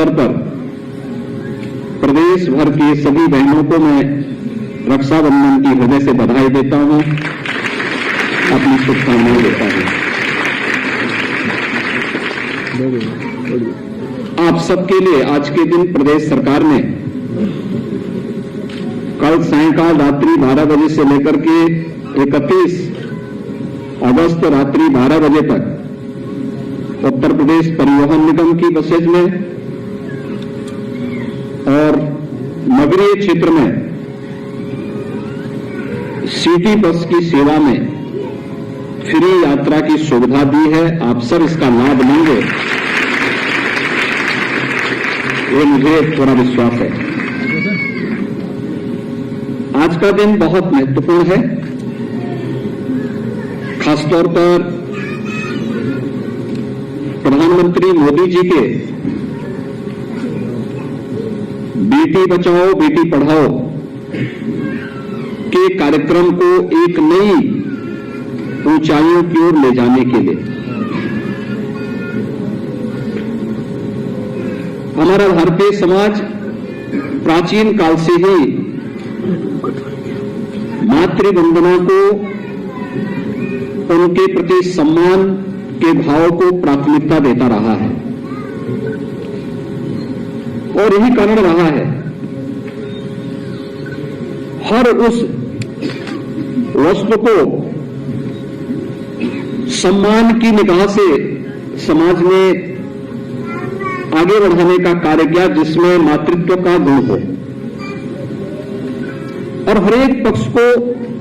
अवसर पर प्रदेश भर की सभी बहनों को मैं रक्षाबंधन की हृदय से बधाई देता हूं, अपनी शुभकामनाएं देता हूं। आप सबके लिए आज के दिन प्रदेश सरकार ने कल सायंकाल रात्रि 12 बजे से लेकर के 31 अगस्त रात्रि 12 बजे तक उत्तर प्रदेश परिवहन निगम की बसेज में और नगरीय क्षेत्र में सिटी बस की सेवा में फ्री यात्रा की सुविधा दी है। आप सब इसका लाभ लेंगे, ये मुझे पूरा विश्वास है। आज का दिन बहुत महत्वपूर्ण है, खासतौर पर प्रधानमंत्री मोदी जी के बेटी बचाओ बेटी पढ़ाओ के कार्यक्रम को एक नई ऊंचाइयों की ओर ले जाने के लिए हमारा भारतीय समाज प्राचीन काल से ही मातृवंदना को, उनके प्रति सम्मान के भाव को प्राथमिकता देता रहा है और यही कारण रहा है हर उस वस्तु को सम्मान की निगाह से समाज में आगे बढ़ाने का कार्य किया, जिसमें मातृत्व का गुण हो और हर एक पक्ष को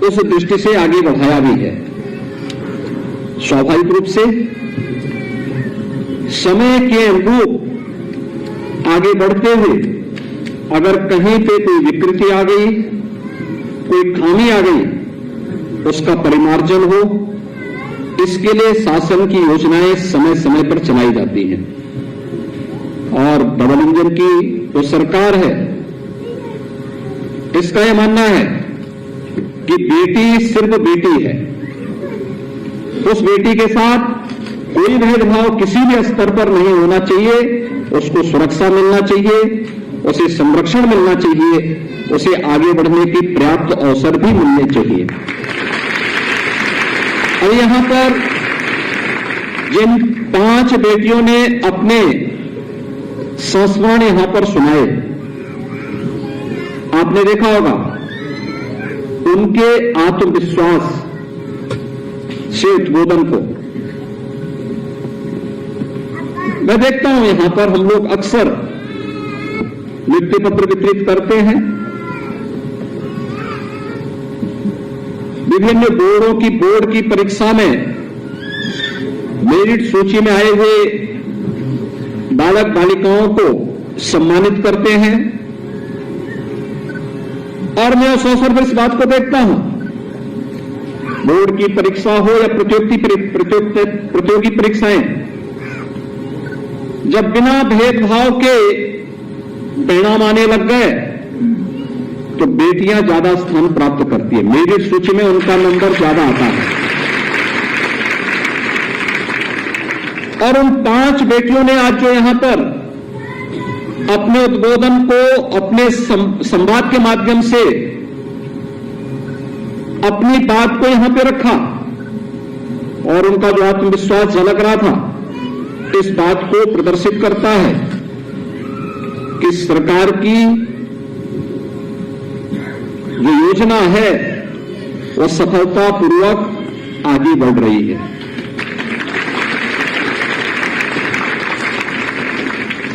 उस दृष्टि से आगे बढ़ाया भी है। स्वाभाविक रूप से समय के अनुरूप आगे बढ़ते हुए अगर कहीं पे कोई विकृति आ गई, कोई खामी आ गई, उसका परिमार्जन हो, इसके लिए शासन की योजनाएं समय समय पर चलाई जाती हैं और डबल इंजन की जो सरकार है, इसका यह मानना है कि बेटी सिर्फ बेटी है। उस बेटी के साथ कोई भेदभाव किसी भी स्तर पर नहीं होना चाहिए, उसको सुरक्षा मिलना चाहिए, उसे संरक्षण मिलना चाहिए, उसे आगे बढ़ने की पर्याप्त अवसर भी मिलने चाहिए। और यहां पर जिन 5 बेटियों ने अपने संस्मरण यहां पर सुनाए, आपने देखा होगा उनके आत्मविश्वास से उद्बोधन को मैं देखता हूं। यहां पर हम लोग अक्सर नियुक्ति पत्र वितरित करते हैं, विभिन्न बोर्ड की परीक्षा में मेरिट सूची में आए हुए बालक बालिकाओं को सम्मानित करते हैं और मैं उस अवसर पर इस बात को देखता हूं, बोर्ड की परीक्षा हो या प्रतियोगी परीक्षाएं, जब बिना भेदभाव के परिणाम आने लग गए तो बेटियां ज्यादा स्थान प्राप्त करती है, मेरिट सूची में उनका नंबर ज्यादा आता है। और उन 5 बेटियों ने आज जो यहां पर अपने उद्बोधन को अपने संवाद के माध्यम से अपनी बात को यहां पे रखा और उनका जो आत्मविश्वास झलक रहा था, इस बात को प्रदर्शित करता है कि सरकार की जो योजना है वह सफलतापूर्वक आगे बढ़ रही है।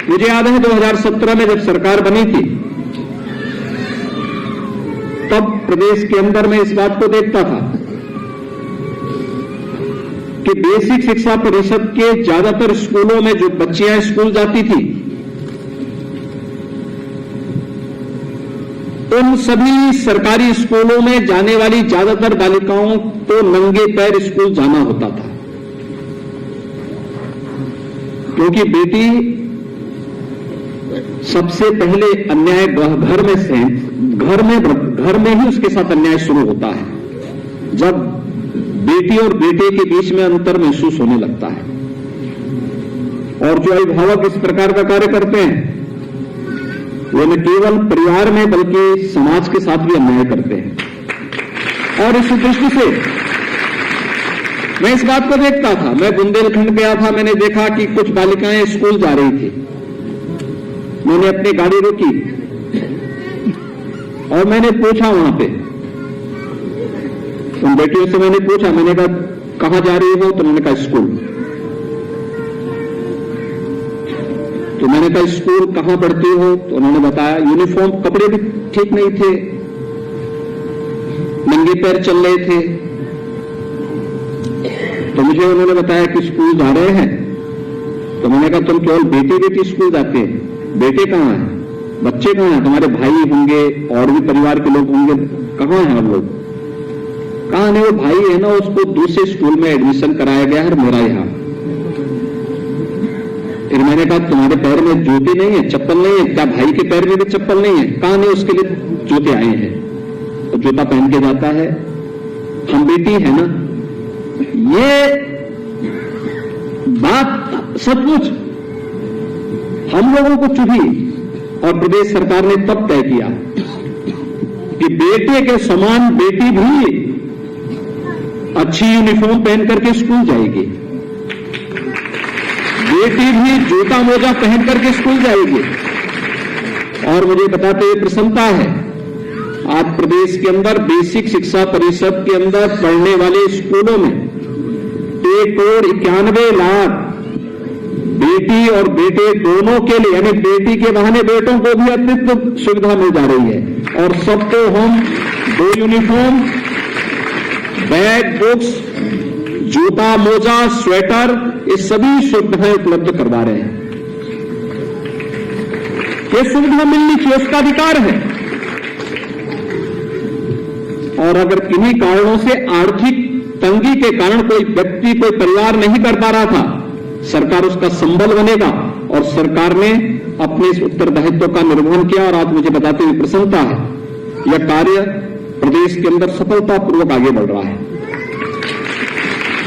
मुझे याद है 2017 में जब सरकार बनी थी, तब प्रदेश के अंदर मैं इस बात को देखता था कि बेसिक शिक्षा परिषद के ज्यादातर स्कूलों में जो बच्चियां स्कूल जाती थी, उन सभी सरकारी स्कूलों में जाने वाली ज्यादातर बालिकाओं को नंगे पैर स्कूल जाना होता था, क्योंकि बेटी सबसे पहले अन्याय घर में ही उसके साथ अन्याय शुरू होता है, जब बेटी और बेटे के बीच में अंतर महसूस होने लगता है। और जो अभिभावक इस प्रकार का कार्य करते हैं, वो न केवल परिवार में बल्कि समाज के साथ भी अन्याय करते हैं। और इस दृष्टि से मैं इस बात को देखता था, मैं बुंदेलखंड गया था, मैंने देखा कि कुछ बालिकाएं स्कूल जा रही थी। मैंने अपनी गाड़ी रोकी और मैंने पूछा वहां पे उन बेटियों से, मैंने पूछा, मैंने कहा कहां जा रही हो? तो उन्होंने कहा स्कूल। तो मैंने कहा स्कूल कहां पढ़ती हो? तो उन्होंने बताया यूनिफॉर्म, कपड़े भी ठीक नहीं थे, नंगे पैर चल रहे थे। तो मुझे उन्होंने बताया कि स्कूल जा रहे हैं। तो मैंने कहा तुम केवल बेटी बेटी स्कूल जाते हैं, बेटे कहां हैं, बच्चे कहां हैं? तुम्हारे भाई होंगे और भी परिवार के लोग होंगे, कहां हैं हम लोग? कहां नहीं, वो भाई है ना, उसको दूसरे स्कूल में एडमिशन कराया गया है, मेरा यहां। फिर मैंने कहा तुम्हारे पैर में जूते नहीं है, चप्पल नहीं है क्या? भाई के पैर में भी चप्पल नहीं है? कहां नहीं, उसके लिए जूते आए हैं, तो जूता पहन के जाता है। हम बेटी है ना। ये बात सचमुच हम लोगों को चुभी और प्रदेश सरकार ने तब तय किया कि बेटे के समान बेटी भी अच्छी यूनिफॉर्म पहन करके स्कूल जाएगी, बेटी भी जूता मोजा पहन करके स्कूल जाएगी। और मुझे बताते हुए प्रसन्नता है, आज प्रदेश के अंदर बेसिक शिक्षा परिषद के अंदर पढ़ने वाले स्कूलों में 1,91,00,000 बेटी और बेटे दोनों के लिए, यानी बेटी के बहाने बेटों को भी अतिरिक्त सुविधा मिल जा रही है। और सबको हम 2 यूनिफॉर्म, बैग, बुक्स, जूता, मोजा, स्वेटर, ये सभी सुविधाएं उपलब्ध करवा रहे हैं। ये सुविधा मिलनी चाहिए, उसका अधिकार है। और अगर किन्हीं कारणों से आर्थिक तंगी के कारण कोई व्यक्ति, कोई परिवार नहीं कर पा रहा था, सरकार उसका संबल बनेगा। और सरकार ने अपने इस उत्तरदायित्व का निर्वहन किया और आज मुझे बताते हुए प्रसन्नता है, यह कार्य प्रदेश के अंदर सफलतापूर्वक आगे बढ़ रहा है।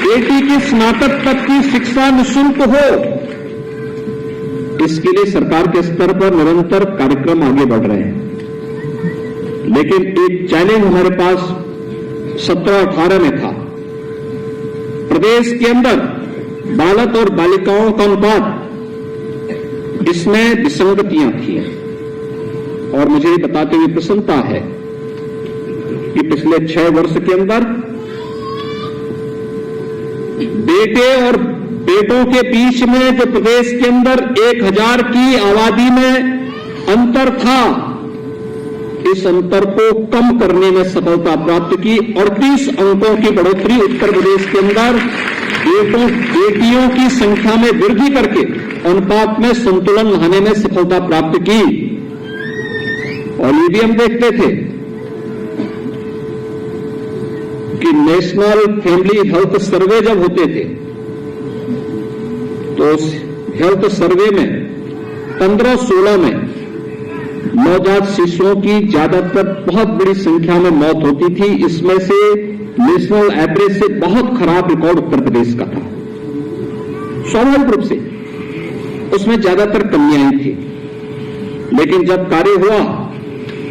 बेटी की स्नातक तक की शिक्षा निःशुल्क हो, इसके लिए सरकार के स्तर पर निरंतर कार्यक्रम आगे बढ़ रहे हैं। लेकिन एक चैलेंज हमारे पास 17-18 में था। प्रदेश के अंदर बालक और बालिकाओं का अनुपात, इसमें विसंगतियां थी। और मुझे बताते हुए प्रसन्नता है कि पिछले 6 वर्ष के अंदर बेटे और बेटों के बीच में जो प्रदेश के अंदर 1000 की आबादी में अंतर था, इस अंतर को कम करने में सफलता प्राप्त की। 38 अंकों की बढ़ोतरी उत्तर प्रदेश के अंदर बेटियों की संख्या में वृद्धि करके अनुपात में संतुलन लाने में सफलता प्राप्त की। और ये भी हम देखते थे कि नेशनल फैमिली हेल्थ सर्वे जब होते थे, तो उस हेल्थ सर्वे में 15-16 में नवजात शिशुओं की ज्यादातर बहुत बड़ी संख्या में मौत होती थी। इसमें से नेशनल एवरेज से बहुत खराब रिकॉर्ड उत्तर प्रदेश का था। स्वाभाविक रूप से उसमें ज्यादातर कमियां थी। लेकिन जब कार्य हुआ,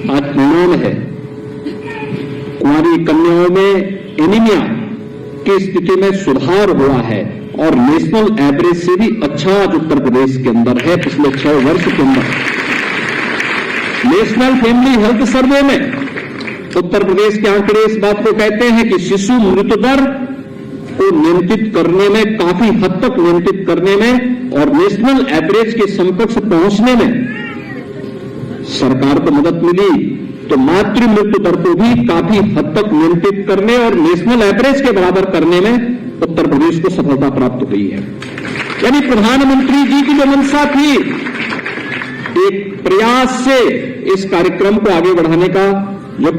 आज परिणाम है, कुंवारी कन्याओं में एनीमिया की स्थिति में सुधार हुआ है और नेशनल एवरेज से भी अच्छा आज उत्तर प्रदेश के अंदर है। पिछले 6 वर्ष के अंदर नेशनल फैमिली हेल्थ सर्वे में उत्तर प्रदेश के आंकड़े इस बात को कहते हैं कि शिशु मृत्यु दर को नियंत्रित करने में, काफी हद तक नियंत्रित करने में और नेशनल एवरेज के समकक्ष पहुंचने में सरकार को मदद मिली। तो मातृ मृत्यु दर को भी काफी हद तक नियंत्रित करने और नेशनल एवरेज के बराबर करने में उत्तर प्रदेश को सफलता प्राप्त हुई है। यानी प्रधानमंत्री जी की जो मंशा थी, एक प्रयास से इस कार्यक्रम को आगे बढ़ाने का जो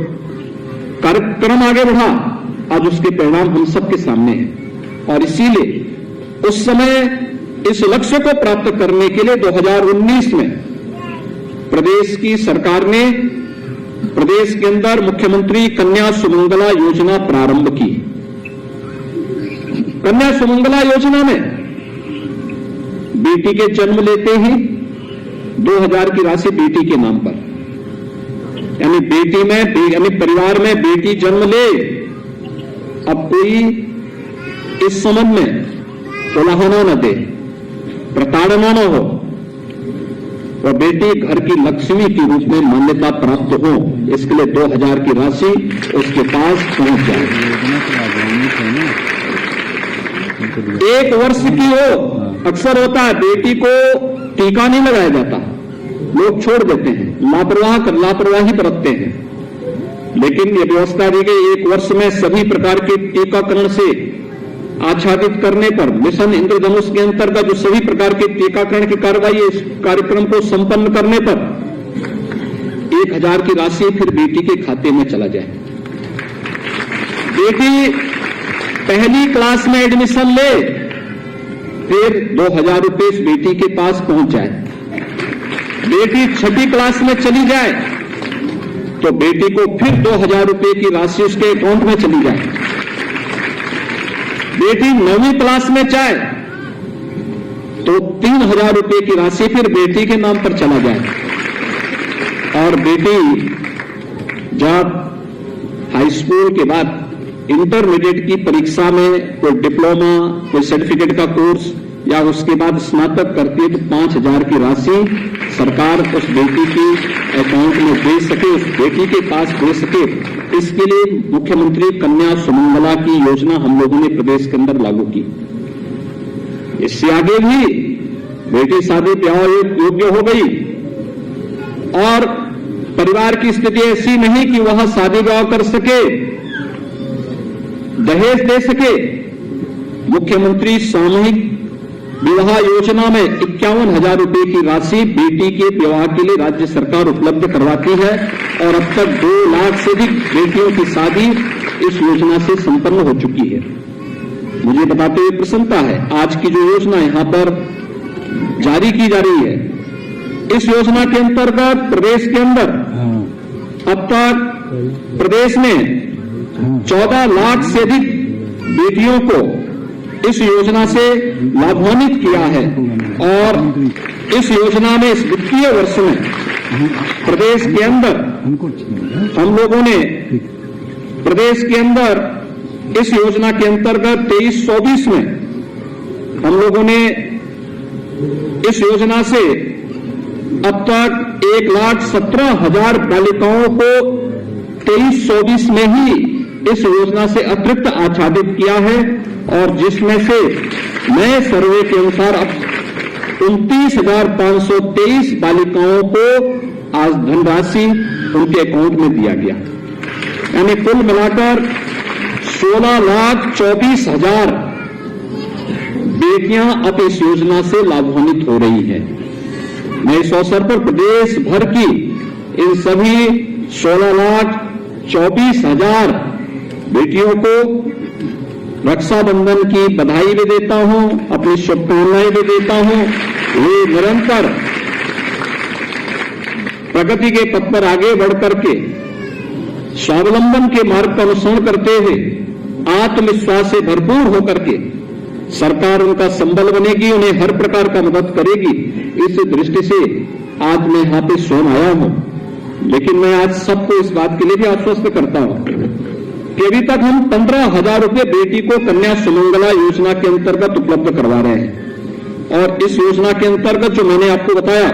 कार्यक्रम आगे बढ़ा, आज उसके परिणाम हम सबके सामने हैं। और इसीलिए उस समय इस लक्ष्य को प्राप्त करने के लिए 2019 में प्रदेश की सरकार ने प्रदेश के अंदर मुख्यमंत्री कन्या सुमंगला योजना प्रारंभ की। कन्या सुमंगला योजना में बेटी के जन्म लेते ही 2000 की राशि बेटी के नाम पर, यानी यानी परिवार में बेटी जन्म ले, अब कोई इस संबंध में कोलाहल न दे, प्रताड़ना न हो, वह बेटी घर की लक्ष्मी के रूप में मान्यता प्राप्त हो, इसके लिए 2000 की राशि उसके पास पहुंच जाए। 1 वर्ष की हो, अक्सर होता है बेटी को टीका नहीं लगाया जाता, लोग छोड़ देते हैं, लापरवाही बरतते हैं, लेकिन ये व्यवस्था दी गई 1 वर्ष में सभी प्रकार के टीकाकरण से आच्छादित करने पर मिशन इंद्रधनुष के अंतर्गत जो सभी प्रकार के टीकाकरण की कार्रवाई इस कार्यक्रम को संपन्न करने पर 1000 की राशि फिर बेटी के खाते में चला जाए। बेटी पहली क्लास में एडमिशन ले, फिर 2000 रुपए इस बेटी के पास पहुंच जाए। बेटी 6ठी क्लास में चली जाए तो बेटी को फिर 2000 रुपए की राशि उसके अकाउंट में चली जाए। बेटी 9वीं क्लास में जाए तो 3000 रुपए की राशि फिर बेटी के नाम पर चला जाए। और बेटी जब हाई स्कूल के बाद इंटरमीडिएट की परीक्षा में कोई डिप्लोमा, कोई सर्टिफिकेट का कोर्स या उसके बाद स्नातक करती है तो 5000 की राशि सरकार उस बेटी की अकाउंट में दे सके, उस बेटी के पास दे सके, इसके लिए मुख्यमंत्री कन्या सुमंगला की योजना हम लोगों ने प्रदेश के अंदर लागू की। इससे आगे भी बेटी शादी ब्याह योग्य हो गई और परिवार की स्थिति ऐसी नहीं कि वह शादी ब्याह कर सके, दहेज दे सके। मुख्यमंत्री सामूहिक विवाह योजना में 51,000 रुपए की राशि बेटी के विवाह के लिए राज्य सरकार उपलब्ध करवाती है और अब तक 2 लाख से अधिक बेटियों की शादी इस योजना से संपन्न हो चुकी है। मुझे बताते हुए प्रसन्नता है, आज की जो योजना यहां पर जारी की जा रही है, इस योजना के अंतर्गत प्रदेश के अंदर अब तक प्रदेश में 14 लाख से अधिक बेटियों को इस योजना से लाभान्वित किया है। और इस योजना में इस वित्तीय वर्ष में प्रदेश के अंदर हम लोगों ने प्रदेश के अंदर इस योजना के अंतर्गत 23-24 में हम लोगों ने इस योजना से अब तक 1,17,000 बालिकाओं को 23-24 में ही इस योजना से अतिरिक्त आच्छादित किया है और जिसमें से नए सर्वे के अनुसार अब 29,523 बालिकाओं को आज धनराशि उनके अकाउंट में दिया गया, यानी कुल मिलाकर 16,24,000 बेटियां अब इस योजना से लाभान्वित हो रही हैं। मैं इस अवसर पर प्रदेश भर की इन सभी 16,24,000 बेटियों को रक्षाबंधन की बधाई भी देता हूं, अपनी शुभकामनाएं भी देता हूं। वे निरंतर प्रगति के पथ पर आगे बढ़ करके स्वावलंबन के मार्ग का अनुसरण करते हुए आत्मविश्वास से भरपूर होकर के सरकार उनका संबल बनेगी, उन्हें हर प्रकार का मदद करेगी। इस दृष्टि से आज मैं यहां पे स्वयं आया हूं, लेकिन मैं आज सबको इस बात के लिए भी आश्वस्त करता हूं कि अभी तक हम 15,000 रुपए बेटी को कन्या सुमंगला योजना के अंतर्गत उपलब्ध करवा रहे हैं। और इस योजना के अंतर्गत जो मैंने आपको बताया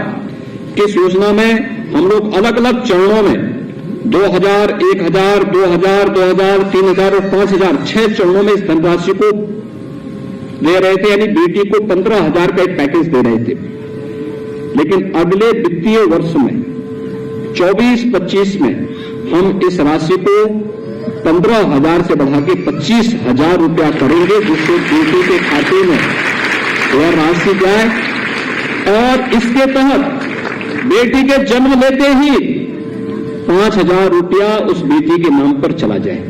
कि इस योजना में हम लोग अलग अलग चरणों में 2,000, 1,000, 2,000, 2,000, 3,000 और 5,000 6 चरणों में इस धनराशि को दे रहे थे, यानी बेटी को 15,000 का एक पैकेज दे रहे थे। लेकिन अगले वित्तीय वर्ष में 24-25 में हम इस राशि को 15,000 से बढ़ा के 25,000 रुपया करेंगे, जिससे बेटी के खाते में वह राशि जाए और इसके तहत बेटी के जन्म लेते ही 5,000 रुपया उस बेटी के नाम पर चला जाए।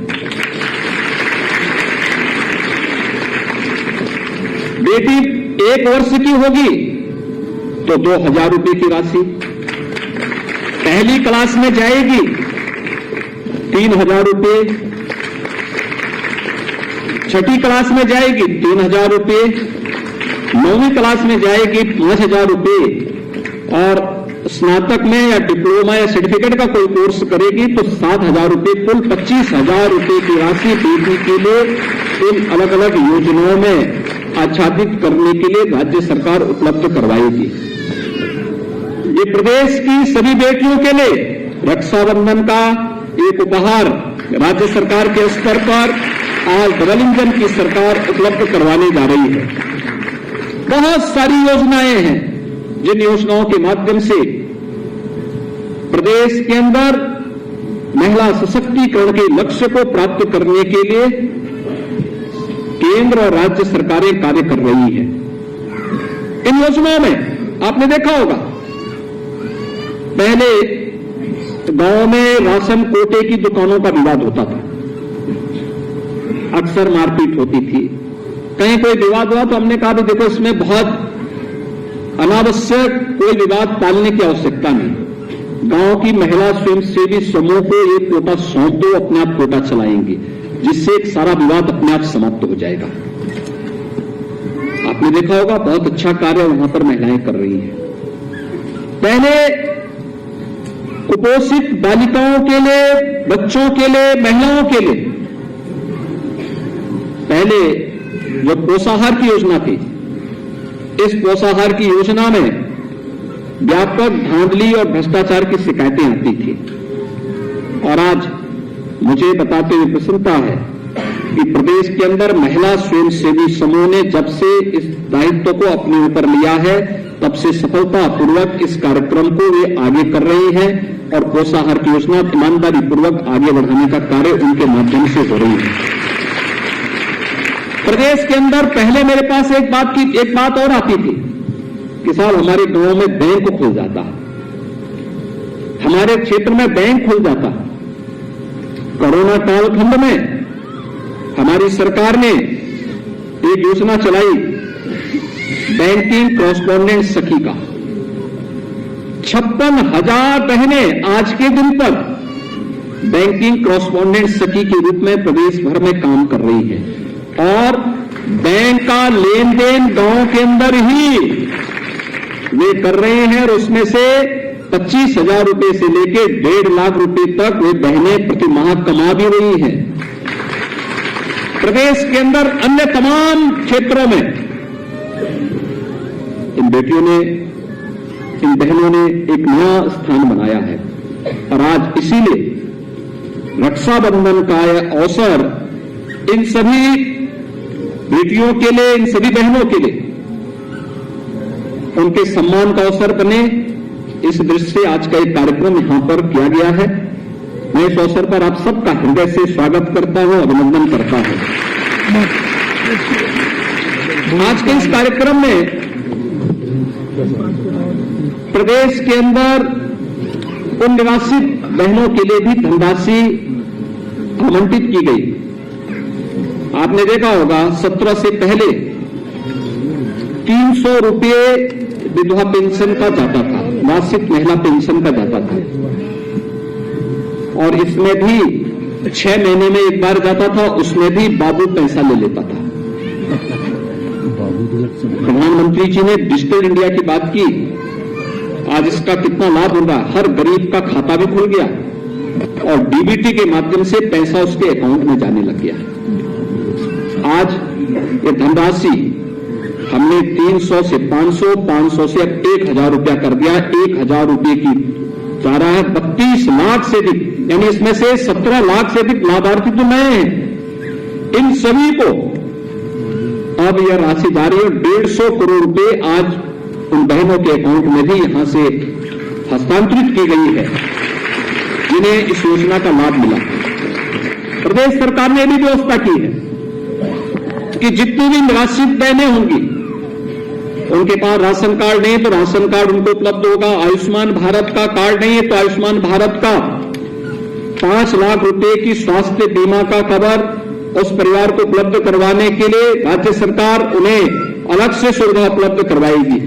बेटी 1 वर्ष की होगी तो 2,000 रुपए की राशि, पहली क्लास में जाएगी 3,000 रुपए, 6ठी क्लास में जाएगी 3,000 रुपए, 9वीं क्लास में जाएगी 5,000 रुपए और स्नातक में या डिप्लोमा या सर्टिफिकेट का कोई कोर्स करेगी तो 7,000 रुपये, कुल 25,000 रुपये की राशि देने के लिए इन अलग अलग योजनाओं में आच्छादित करने के लिए राज्य सरकार उपलब्ध करवाएगी। ये प्रदेश की सभी बेटियों के लिए रक्षाबंधन का एक उपहार राज्य सरकार के स्तर पर आज डबल इंजन की सरकार उपलब्ध करवाने जा रही है। बहुत सारी योजनाएं हैं जिन योजनाओं के माध्यम से प्रदेश के अंदर महिला सशक्तिकरण के लक्ष्य को प्राप्त करने के लिए केंद्र और राज्य सरकारें कार्य कर रही हैं। इन योजनाओं में आपने देखा होगा, पहले गांव में राशन कोटे की दुकानों का विवाद होता था, अक्सर मारपीट होती थी। कहीं कोई विवाद हुआ तो हमने कहा भी देखो इसमें बहुत अनावश्यक कोई विवाद पालने की आवश्यकता नहीं, गांव की महिला स्वयंसेवी समूह को एक कोटा सौंप दो, अपने आप कोटा चलाएंगे, जिससे एक सारा विवाद अपने आप समाप्त हो जाएगा। आपने देखा होगा बहुत अच्छा कार्य वहां पर महिलाएं कर रही हैं। पहले कुपोषित बालिकाओं के लिए, बच्चों के लिए, महिलाओं के लिए पहले जो पोषाहार की योजना थी, इस पोषाहार की योजना में व्यापक धांधली और भ्रष्टाचार की शिकायतें आती थी। और आज मुझे बताते हुए प्रसन्नता है कि प्रदेश के अंदर महिला स्वयंसेवी समूह ने जब से इस दायित्व को अपने ऊपर लिया है, तब से सफलतापूर्वक इस कार्यक्रम को वे आगे कर रही हैं और पोषाहार की योजना ईमानदारी पूर्वक आगे बढ़ाने का कार्य उनके माध्यम से हो रही है। प्रदेश के अंदर पहले मेरे पास एक बात और आती थी कि साहब हमारे गांव में बैंक खुल जाता, हमारे क्षेत्र में बैंक खुल जाता। कोरोना कालखंड में हमारी सरकार ने एक योजना चलाई बैंकिंग कॉरेस्पॉन्डेंट सखी का। 56,000 बहनें आज के दिन तक बैंकिंग कॉरेस्पॉन्डेंट सखी के रूप में प्रदेश भर में काम कर रही है और बैंक का लेन देन गांव के अंदर ही वे कर रहे हैं और उसमें से 25,000 रुपए से लेकर 1.5 लाख रुपए तक वे बहनें प्रति माह कमा भी रही हैं। प्रदेश के अंदर अन्य तमाम क्षेत्रों में इन बेटियों ने, इन बहनों ने एक नया स्थान बनाया है और आज इसीलिए रक्षाबंधन का यह अवसर इन सभी बेटियों के लिए, इन सभी बहनों के लिए उनके सम्मान का अवसर बने, इस दृष्टि से आज का एक कार्यक्रम यहां पर किया गया है। मैं इस अवसर पर आप सबका हृदय से स्वागत करता हूं, अभिनंदन करता हूं। आज के इस कार्यक्रम में प्रदेश के अंदर उन निवासित बहनों के लिए भी धनराशि आवंटित की गई। आपने देखा होगा 17 से पहले 300 रुपये विधवा पेंशन का जाता था, मासिक महिला पेंशन का जाता था और इसमें भी 6 महीने में एक बार जाता था, उसमें भी बाबू पैसा ले लेता था। प्रधानमंत्री जी ने डिजिटल इंडिया की बात की, आज इसका कितना लाभ हो रहा है, हर गरीब का खाता भी खुल गया और डीबीटी के माध्यम से पैसा उसके अकाउंट में जाने लग गया। आज ये धनराशि हमने 300 से 500, 500 से अब 1,000 रुपया कर दिया। 1,000 रुपये की जा रहा है 32 लाख से अधिक, यानी इसमें से 17 लाख से अधिक लाभार्थी तो नए हैं। इन सभी को अब यह राशि जा रही है। 150 करोड़ रुपए आज उन बहनों के अकाउंट में भी यहां से हस्तांतरित की गई है जिन्हें इस योजना का लाभ मिला। प्रदेश सरकार ने भी व्यवस्था की है कि जितनी भी निराश्रित बहनें होंगी, उनके पास राशन कार्ड नहीं तो राशन कार्ड उनको उपलब्ध होगा, आयुष्मान भारत का कार्ड नहीं है तो आयुष्मान भारत का 5 लाख रुपए की स्वास्थ्य बीमा का कवर उस परिवार को उपलब्ध करवाने के लिए राज्य सरकार उन्हें अलग से सुविधा उपलब्ध करवाएगी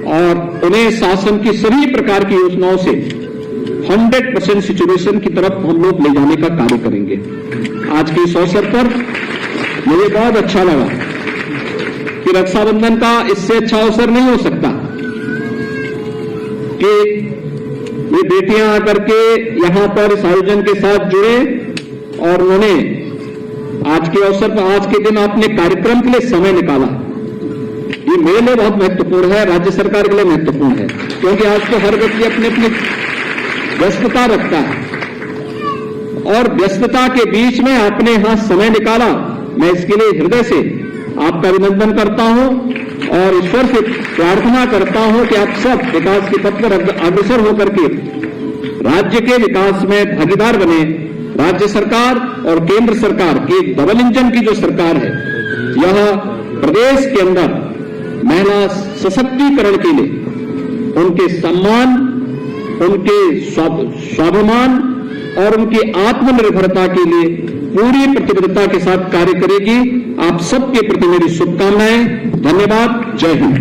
और उन्हें शासन की सभी प्रकार की योजनाओं से 100% सिचुएशन की तरफ हम लोग ले जाने का कार्य करेंगे। आज के इस अवसर पर मुझे बहुत अच्छा लगा कि रक्षाबंधन का इससे अच्छा अवसर नहीं हो सकता कि ये बेटियां आकर के यहां पर इस आयोजन के साथ जुड़े और उन्होंने आज के अवसर पर, आज के दिन आपने कार्यक्रम के लिए समय निकाला। ये मेरे लिए बहुत महत्वपूर्ण है, राज्य सरकार के लिए महत्वपूर्ण है, क्योंकि आज तो हर व्यक्ति अपनी अपनी व्यस्तता रखता है और व्यस्तता के बीच में आपने यहां समय निकाला। मैं इसके लिए हृदय से आपका अभिनंदन करता हूं और ईश्वर से प्रार्थना करता हूं कि आप सब विकास के पथ पर अग्रसर होकर के राज्य के विकास में भागीदार बने। राज्य सरकार और केंद्र सरकार की डबल इंजन की जो सरकार है, यह प्रदेश के अंदर महिला सशक्तिकरण के लिए, उनके सम्मान, उनके स्वाभिमान और उनकी आत्मनिर्भरता के लिए पूरी प्रतिबद्धता के साथ कार्य करेगी। आप सबके प्रति मेरी शुभकामनाएं। धन्यवाद। जय हिंद।